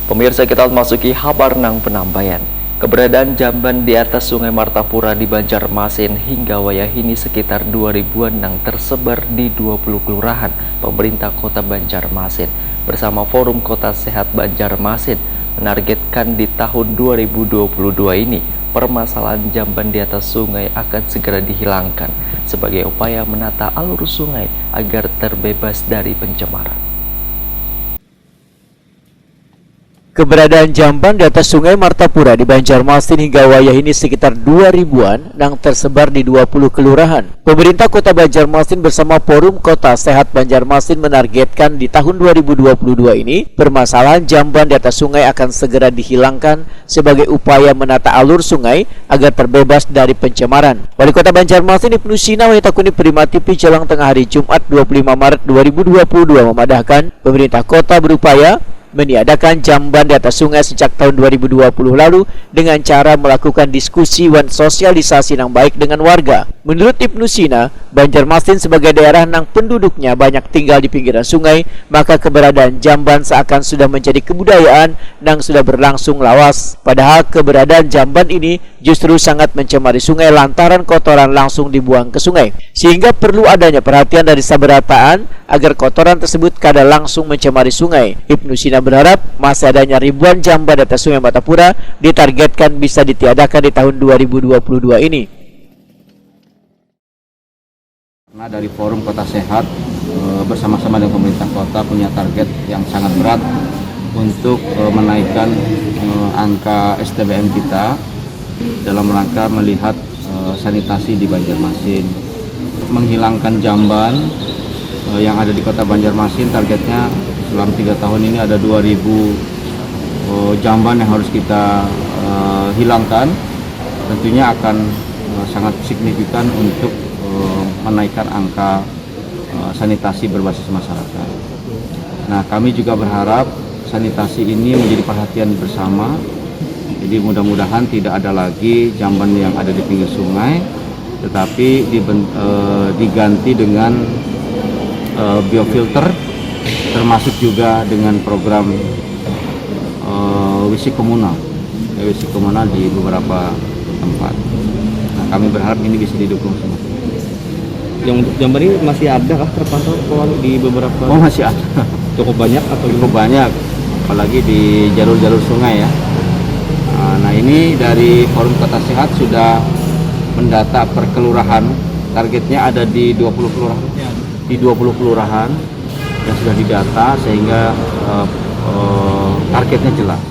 Pemirsa, kita masuki kabar nang penambayan. Keberadaan jamban di atas Sungai Martapura di Banjarmasin hingga wayahini sekitar 2000-an nang tersebar di 20 kelurahan pemerintah Kota Banjarmasin bersama Forum Kota Sehat Banjarmasin menargetkan di tahun 2022 ini permasalahan jamban di atas sungai akan segera dihilangkan sebagai upaya menata alur sungai agar terbebas dari pencemaran. Keberadaan jamban di atas Sungai Martapura di Banjarmasin hingga wayahini sekitar 2000-an yang tersebar di 20 kelurahan. Pemerintah Kota Banjarmasin bersama Forum Kota Sehat Banjarmasin menargetkan di tahun 2022 ini permasalahan jamban di atas sungai akan segera dihilangkan sebagai upaya menata alur sungai agar terbebas dari pencemaran. Wali Kota Banjarmasin Ibnu Sina Wahitakuni Prima TV jelang tengah hari Jumat 25 Maret 2022 memadahkan pemerintah kota berupaya meniadakan jamban di atas sungai sejak tahun 2020 lalu dengan cara melakukan diskusi dan sosialisasi yang baik dengan warga. Menurut Ibnu Sina, Banjarmasin sebagai daerah yang penduduknya banyak tinggal di pinggiran sungai, maka keberadaan jamban seakan sudah menjadi kebudayaan yang sudah berlangsung lawas. Padahal keberadaan jamban ini justru sangat mencemari sungai lantaran kotoran langsung dibuang ke sungai. Sehingga perlu adanya perhatian dari sabarataan agar kotoran tersebut kada langsung mencemari sungai. Ibnu Sina berharap masih adanya ribuan jamban di atas Sungai Martapura ditargetkan bisa ditiadakan di tahun 2022 ini. Karena dari Forum Kota Sehat bersama-sama dengan pemerintah kota punya target yang sangat berat untuk menaikkan angka STBM kita dalam rangka melihat sanitasi di Banjarmasin, menghilangkan jamban yang ada di Kota Banjarmasin. Targetnya dalam 3 tahun ini ada 2000 jamban yang harus kita hilangkan. Tentunya akan sangat signifikan untuk menaikkan angka sanitasi berbasis masyarakat. Nah, kami juga berharap sanitasi ini menjadi perhatian bersama. Jadi mudah-mudahan tidak ada lagi jamban yang ada di pinggir sungai, tetapi diganti dengan biofilter, termasuk juga dengan program WC komunal di beberapa tempat. Nah, kami berharap ini bisa didukung semua. Yang untuk jamban ini masih ada kah terpantau di beberapa? Oh, masih ada. Cukup banyak atau cukup banyak, apalagi di jalur-jalur sungai ya. Nah, ini dari Forum Kota Sehat sudah mendata per kelurahan. Targetnya ada di 20 kelurahan. Di 20 kelurahan yang sudah didata sehingga targetnya jelas.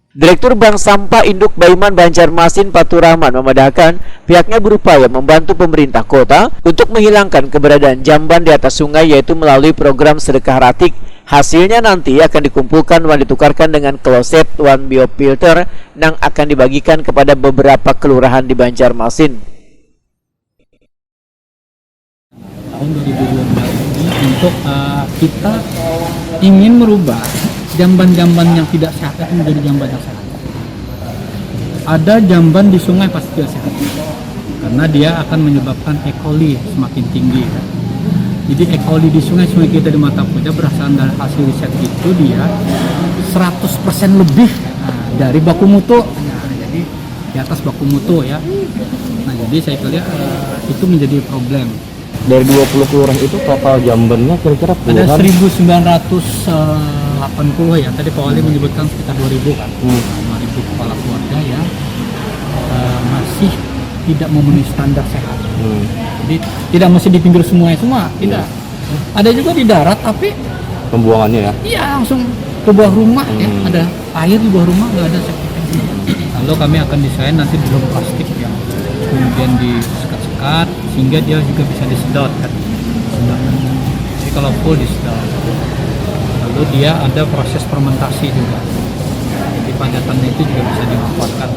Direktur Bank Sampah Induk Baiman Banjarmasin Paturahman memadahkan pihaknya berupaya membantu pemerintah kota untuk menghilangkan keberadaan jamban di atas sungai yaitu melalui program sedekah ratik. Hasilnya nanti akan dikumpulkan dan ditukarkan dengan kloset dan biofilter yang akan dibagikan kepada beberapa kelurahan di Banjarmasin. Tahun 2022 ini untuk kita ingin merubah jamban-jamban yang tidak sehat itu menjadi jamban yang sehat. Ada jamban di sungai pasti tidak sehat, karena dia akan menyebabkan E. coli semakin tinggi. Jadi E. coli di sungai kita di Martapura berdasarkan dari hasil riset itu dia 100% lebih dari baku mutu. Nah, jadi di atas baku mutu ya. Nah, jadi saya lihat itu menjadi problem. Dari 20 kelurahan itu total jambannya kira-kira puluhan? Ada 1980 ya. Tadi Pak Wali menyebutkan sekitar 2000 kan. 2000 kepala keluarga ya masih tidak memenuhi standar sehat. Jadi tidak mesti di pinggir sungai semua, tidak. Ada juga di darat tapi pembuangannya ya? Iya, langsung ke bawah rumah ya. Ada air di bawah rumah, nggak ada septic tank. Lalu kami akan desain nanti drum plastik yang kemudian disekat-sekat sehingga dia juga bisa disedot kan. Jadi kalau full disedot. Lalu dia ada proses fermentasi juga. Jadi pajatannya itu juga bisa dimanfaatkan.